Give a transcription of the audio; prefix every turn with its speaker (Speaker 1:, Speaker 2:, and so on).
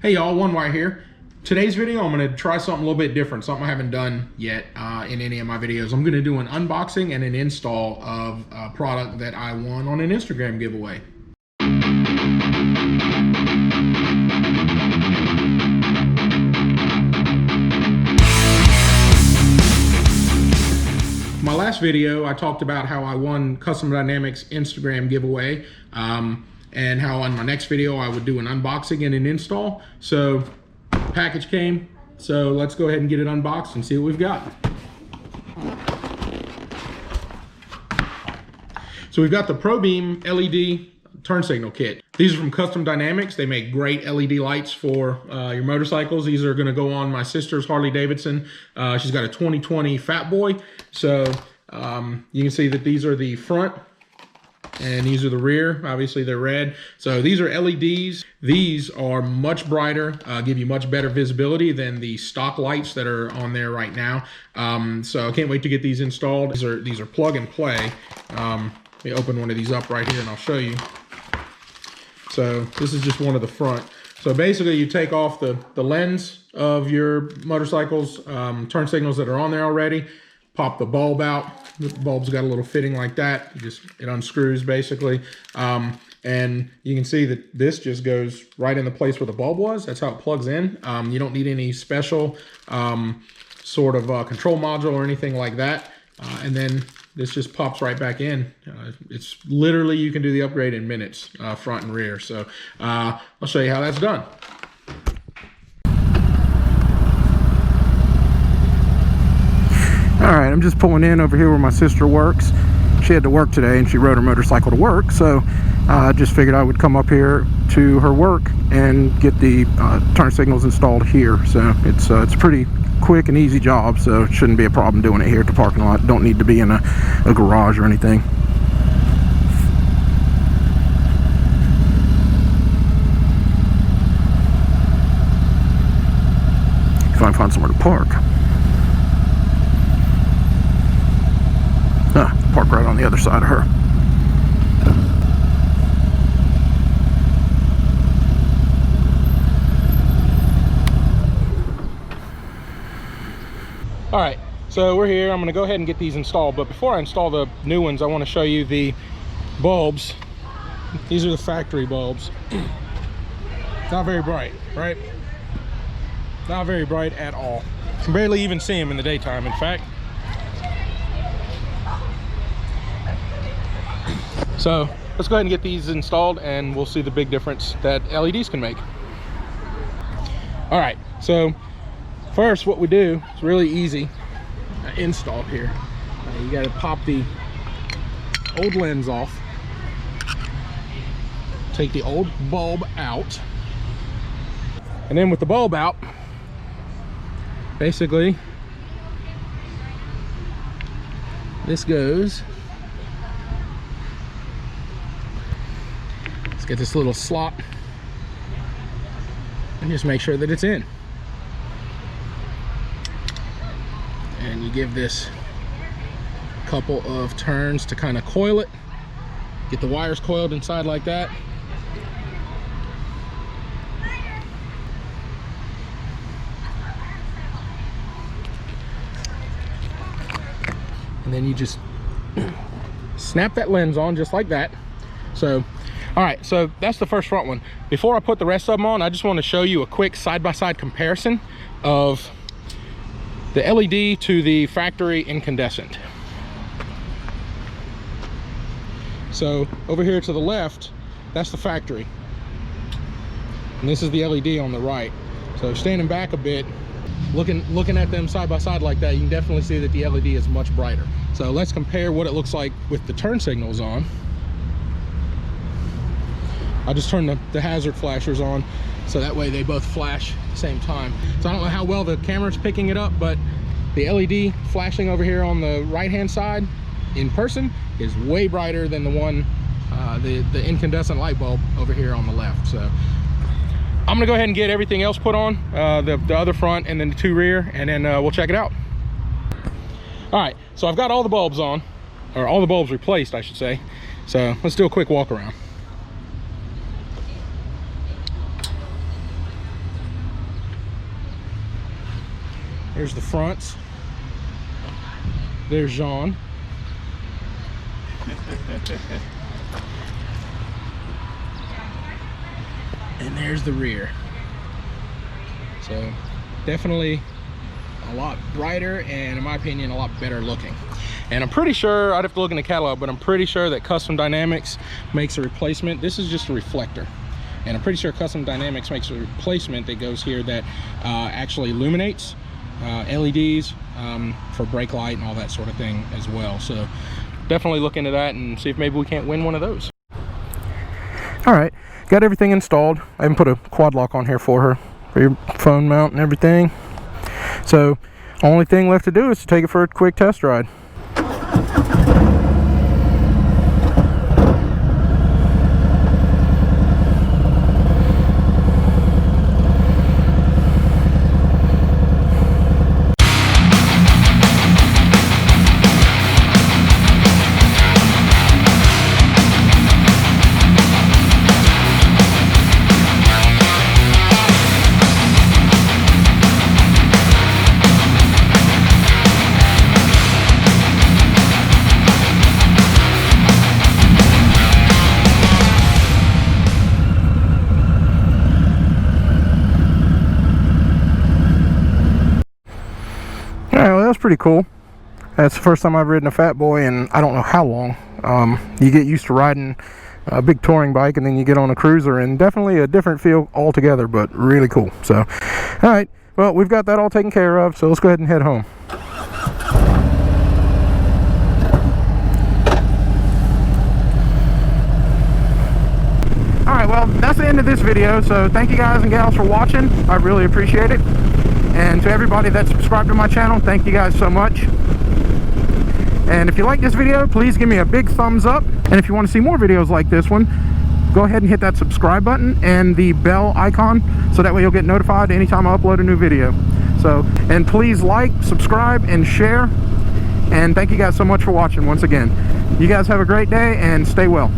Speaker 1: Hey y'all, One Wire here. Today's video, I'm going to try something a little bit different, something I haven't done yet in any of my videos. I'm going to do an unboxing and an install of a product that I won on an Instagram giveaway. My last video, I talked about how I won Custom Dynamics Instagram giveaway. And how on my next video I would do an unboxing and an install. So the package came, so let's go ahead and get it unboxed and see what we've got. So we've got the ProBeam LED turn signal kit. These are from Custom Dynamics. They make great LED lights for your motorcycles. These are gonna go on my sister's Harley-Davidson. She's got a 2020 Fatboy. So you can see that these are the front and these are the rear. Obviously they're red. So these are LEDs. These are much brighter, give you much better visibility than the stock lights that are on there right now. So I can't wait to get these installed. These are plug and play. Let me open one of these up right here and I'll show you. So this is just one of the front. So basically you take off the lens of your motorcycle's turn signals that are on there already, pop the bulb out. The bulb's got a little fitting like that. It unscrews basically. And you can see that this just goes right in the place where the bulb was. That's how it plugs in. You don't need any special sort of control module or anything like that. And then this just pops right back in. It's literally, you can do the upgrade in minutes, front and rear. So I'll show you how that's done.
Speaker 2: All right, I'm just pulling in over here where my sister works. She had to work today and she rode her motorcycle to work, so I just figured I would come up here to her work and get the turn signals installed here. So it's a pretty quick and easy job, so it shouldn't be a problem doing it here at the parking lot. Don't need to be in a garage or anything. If I can find somewhere to park. Park right on the other side of her.
Speaker 1: All right, so we're here. I'm gonna go ahead and get these installed, but before I install the new ones, I wanna show you the bulbs. These are the factory bulbs. Not very bright, right? Not very bright at all. You can barely even see them in the daytime, in fact. So let's go ahead and get these installed and we'll see the big difference that LEDs can make. All right, so first what we do is really easy install here. You got to pop the old lens off, take the old bulb out, and then with the bulb out, basically this goes. Let's get this little slot and just make sure that it's in. And you give this a couple of turns to kind of coil it. Get the wires coiled inside like that. And then you just snap that lens on just like that. So all right, so that's the first front one. Before I put the rest of them on, I just want to show you a quick side-by-side comparison of the LED to the factory incandescent. So over here to the left, that's the factory. And this is the LED on the right. So standing back a bit, looking at them side by side like that, you can definitely see that the LED is much brighter. So let's compare what it looks like with the turn signals on. I just turned the hazard flashers on so that way they both flash at the same time. So I don't know how well the camera's picking it up, but the LED flashing over here on the right hand side in person is way brighter than the one, the incandescent light bulb over here on the left. So I'm gonna go ahead and get everything else put on, the other front and then the two rear, and then we'll check it out. All right, so I've got all the bulbs on, or all the bulbs replaced, I should say. So let's do a quick walk around.
Speaker 2: Here's the fronts. There's Jean. And there's the rear. So definitely a lot brighter and, in my opinion, a lot better looking. And I'm pretty sure, I'd have to look in the catalog, but I'm pretty sure that Custom Dynamics makes a replacement. This is just a reflector. And I'm pretty sure Custom Dynamics makes a replacement that goes here that actually illuminates LEDs for brake light and all that sort of thing as well. So definitely look into that and see if maybe we can't win one of those. All right, got everything installed. I even put a quad lock on here for her, for your phone mount and everything. So only thing left to do is to take it for a quick test ride. Pretty cool. That's the first time I've ridden a Fatboy in I don't know how long. You get used to riding a big touring bike and then you get on a cruiser, and definitely a different feel altogether, but really cool. So all right, well, we've got that all taken care of, so let's go ahead and head home. All right, well, that's the end of this video, so thank you guys and gals for watching. I really appreciate it. And to everybody that's subscribed to my channel, thank you guys so much. And if you like this video, please give me a big thumbs up. And if you want to see more videos like this one, go ahead and hit that subscribe button and the bell icon, so that way you'll get notified anytime I upload a new video. So, and please like, subscribe, and share. And thank you guys so much for watching once again. You guys have a great day and stay well.